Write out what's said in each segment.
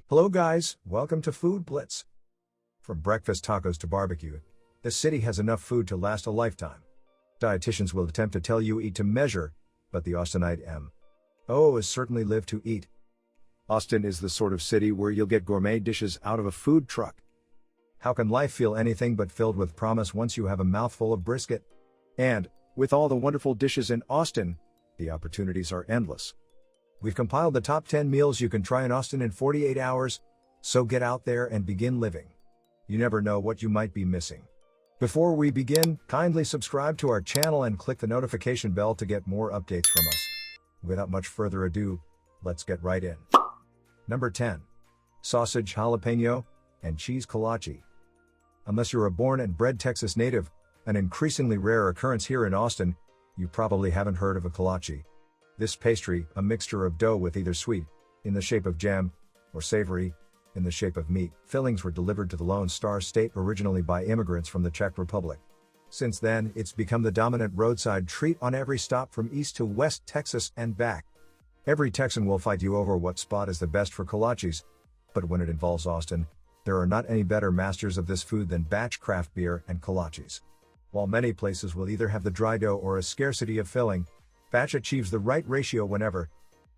Hello guys, welcome to FoodBlitz. From breakfast tacos to barbecue, this city has enough food to last a lifetime. Dietitians will attempt to tell you eat to measure, but the Austinite M.O is certainly live to eat. Austin is the sort of city where you'll get gourmet dishes out of a food truck. How can life feel anything but filled with promise once you have a mouthful of brisket? And, with all the wonderful dishes in Austin, the opportunities are endless. We've compiled the top 10 meals you can try in Austin in 48 hours, so get out there and begin living. You never know what you might be missing. Before we begin, kindly subscribe to our channel and click the notification bell to get more updates from us. Without much further ado, let's get right in. Number 10. Sausage, jalapeno, and cheesekolache. Unless you're a born and bred Texas native, an increasingly rare occurrence here in Austin, you probably haven't heard of a kolache. This pastry, a mixture of dough with either sweet, in the shape of jam, or savory, in the shape of meat, fillings were delivered to the Lone Star State originally by immigrants from the Czech Republic. Since then, it's become the dominant roadside treat on every stop from east to west Texas and back. Every Texan will fight you over what spot is the best for kolaches, but when it involves Austin, there are not any better masters of this food than Batch Craft Beer and Kolaches. While many places will either have the dry dough or a scarcity of filling, Batch achieves the right ratio whenever,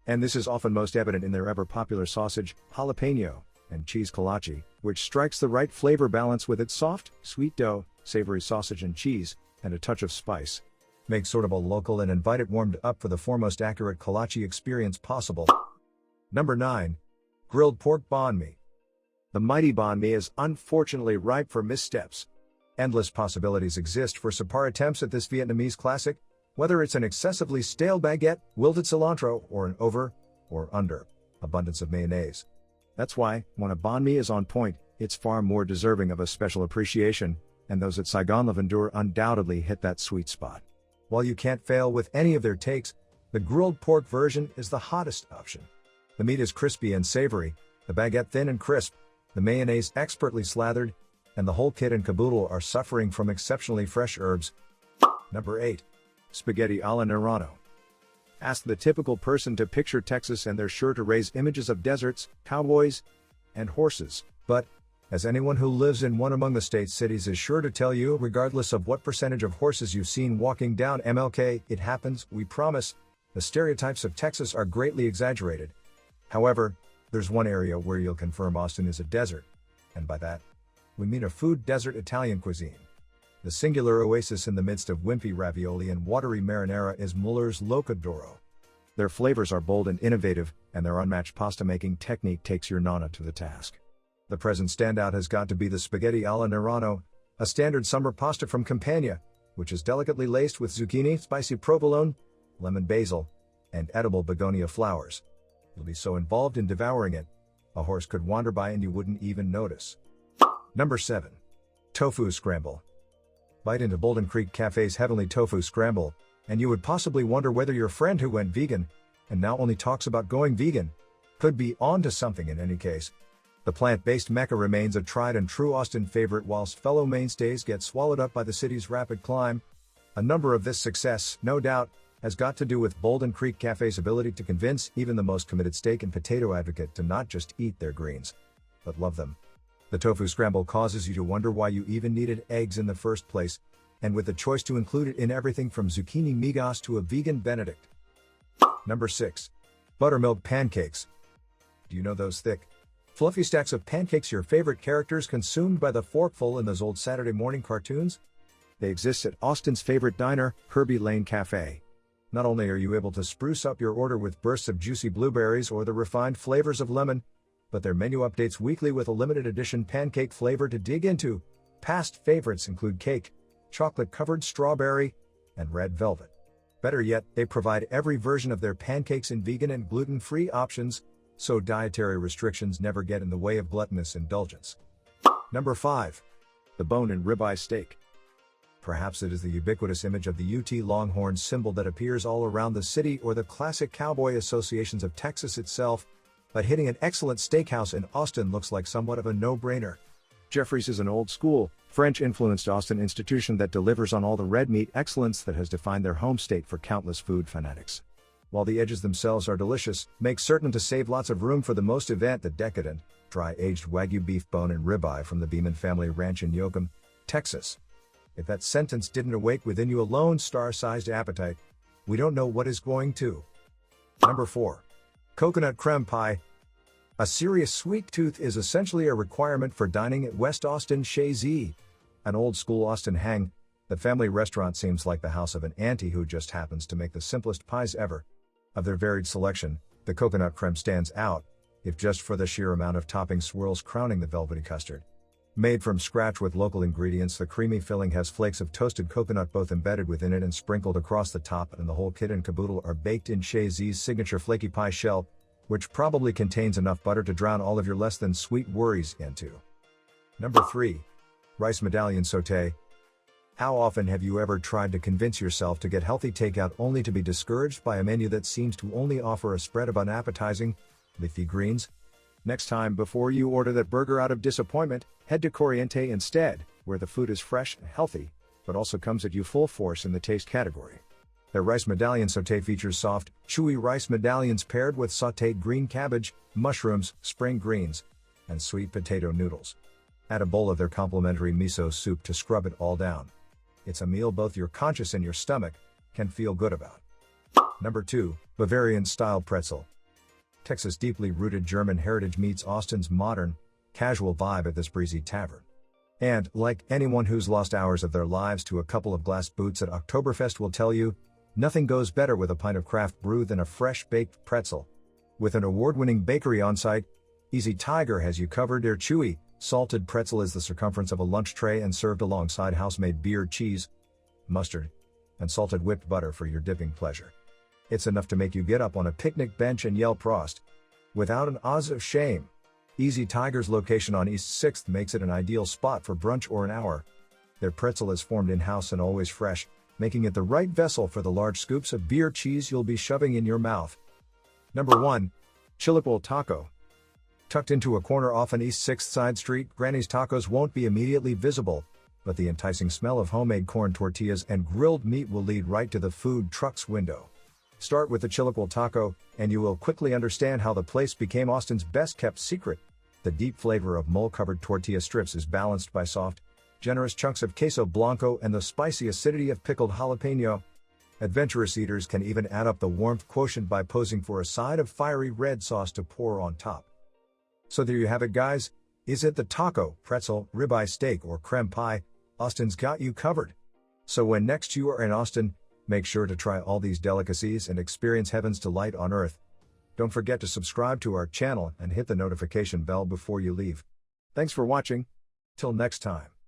and this is often most evident in their ever-popular sausage, jalapeno, and cheesekolache, which strikes the right flavor balance with its soft, sweet dough, savory sausage and cheese, and a touch of spice. Make sortable local and invite it warmed up for the foremost accurate kolache experience possible. Number 9. Grilled pork banh mi. The mighty banh mi is unfortunately ripe for missteps. Endless possibilities exist for subpar attempts at this Vietnamese classic, whether it's an excessively stale baguette, wilted cilantro, or an over, or under, abundance of mayonnaise. That's why, when a banh mi is on point, it's far more deserving of a special appreciation, and those at Saigon Lavendure undoubtedly hit that sweet spot. While you can't fail with any of their takes, the grilled pork version is the hottest option. The meat is crispy and savory, the baguette thin and crisp, the mayonnaise expertly slathered, and the whole kit and caboodle are suffering from exceptionally fresh herbs. Number 8. Spaghetti alla Arano. Ask the typical person to picture Texas and they're sure to raise images of deserts, cowboys, and horses. But, as anyone who lives in one among the state's cities is sure to tell you, regardless of what percentage of horses you've seen walking down MLK, it happens, we promise, the stereotypes of Texas are greatly exaggerated. However, there's one area where you'll confirm Austin is a desert, and by that, we mean a food desert Italian cuisine. The singular oasis in the midst of wimpy ravioli and watery marinara is Muller's Locadoro. Their flavors are bold and innovative, and their unmatched pasta-making technique takes your nonna to the task. The present standout has got to be the spaghetti alla Arano, a standard summer pasta from Campania, which is delicately laced with zucchini, spicy provolone, lemon basil, and edible begonia flowers. You'll be so involved in devouring it, a horse could wander by and you wouldn't even notice. Number 7. Tofu Scramble. Bite into Bolden Creek Cafe's heavenly tofu scramble, and you would possibly wonder whether your friend who went vegan, and now only talks about going vegan, could be on to something in any case. The plant-based mecca remains a tried and true Austin favorite whilst fellow mainstays get swallowed up by the city's rapid climb. A number of this success, no doubt, has got to do with Bolden Creek Cafe's ability to convince even the most committed steak and potato advocate to not just eat their greens, but love them. The tofu scramble causes you to wonder why you even needed eggs in the first place, and with the choice to include it in everything from zucchini migas to a vegan Benedict. Number 6. Buttermilk Pancakes. Do you know those thick, fluffy stacks of pancakes your favorite characters consumed by the forkful in those old Saturday morning cartoons? They exist at Austin's favorite diner, Herbie Lane Cafe. Not only are you able to spruce up your order with bursts of juicy blueberries or the refined flavors of lemon, but their menu updates weekly with a limited edition pancake flavor to dig into. Past favorites include cake, chocolate-covered strawberry, and red velvet. Better yet, they provide every version of their pancakes in vegan and gluten-free options, so dietary restrictions never get in the way of gluttonous indulgence. Number 5. The bone and ribeye steak. Perhaps it is the ubiquitous image of the UT Longhorn symbol that appears all around the city or the classic cowboy associations of Texas itself, but hitting an excellent steakhouse in Austin looks like somewhat of a no-brainer. Jeffrey's is an old-school, French-influenced Austin institution that delivers on all the red meat excellence that has defined their home state for countless food fanatics. While the edges themselves are delicious, make certain to save lots of room for the most event the decadent, dry-aged Wagyu beef bone and ribeye from the Beeman family ranch in Yoakum, Texas. If that sentence didn't awake within you a lone star-sized appetite, we don't know what is going to. Number 4. Coconut Creme Pie. A serious sweet tooth is essentially a requirement for dining at West Austin Chez Z, an old-school Austin hang. The family restaurant seems like the house of an auntie who just happens to make the simplest pies ever. Of their varied selection, the coconut creme stands out, if just for the sheer amount of topping swirls crowning the velvety custard. Made from scratch with local ingredients, the creamy filling has flakes of toasted coconut both embedded within it and sprinkled across the top, and the whole kit and caboodle are baked in Chez Z's signature flaky pie shell, which probably contains enough butter to drown all of your less than sweet worries into. Number 3. Rice Medallion Saute. How often have you ever tried to convince yourself to get healthy takeout only to be discouraged by a menu that seems to only offer a spread of unappetizing, leafy greens? Next time, before you order that burger out of disappointment, head to Corriente instead, where the food is fresh and healthy, but also comes at you full force in the taste category. Their Rice Medallion Saute features soft, chewy rice medallions paired with sautéed green cabbage, mushrooms, spring greens, and sweet potato noodles. Add a bowl of their complimentary miso soup to scrub it all down. It's a meal both your conscience and your stomach can feel good about. Number 2. Bavarian Style Pretzel. Texas' deeply rooted German heritage meets Austin's modern, casual vibe at this breezy tavern. And, like anyone who's lost hours of their lives to a couple of glass boots at Oktoberfest will tell you, nothing goes better with a pint of craft brew than a fresh baked pretzel. With an award-winning bakery on site, Easy Tiger has you covered. Their chewy, salted pretzel is the circumference of a lunch tray and served alongside house-made beer, cheese, mustard, and salted whipped butter for your dipping pleasure. It's enough to make you get up on a picnic bench and yell Prost, without an oz of shame. Easy Tiger's location on East 6th makes it an ideal spot for brunch or an hour. Their pretzel is formed in-house and always fresh, making it the right vessel for the large scoops of beer cheese you'll be shoving in your mouth. Number 1. Chillipool Taco. Tucked into a corner off an East 6th side street, Granny's Tacos won't be immediately visible, but the enticing smell of homemade corn tortillas and grilled meat will lead right to the food truck's window. Start with the Chillipool Taco, and you will quickly understand how the place became Austin's best-kept secret. The deep flavor of mole-covered tortilla strips is balanced by soft, generous chunks of queso blanco and the spicy acidity of pickled jalapeno. Adventurous eaters can even add up the warmth quotient by posing for a side of fiery red sauce to pour on top. So there you have it, guys. Is it the taco, pretzel, ribeye steak, or creme pie? Austin's got you covered. So when next you are in Austin, make sure to try all these delicacies and experience heaven's delight on earth. Don't forget to subscribe to our channel and hit the notification bell before you leave. Thanks for watching. Till next time.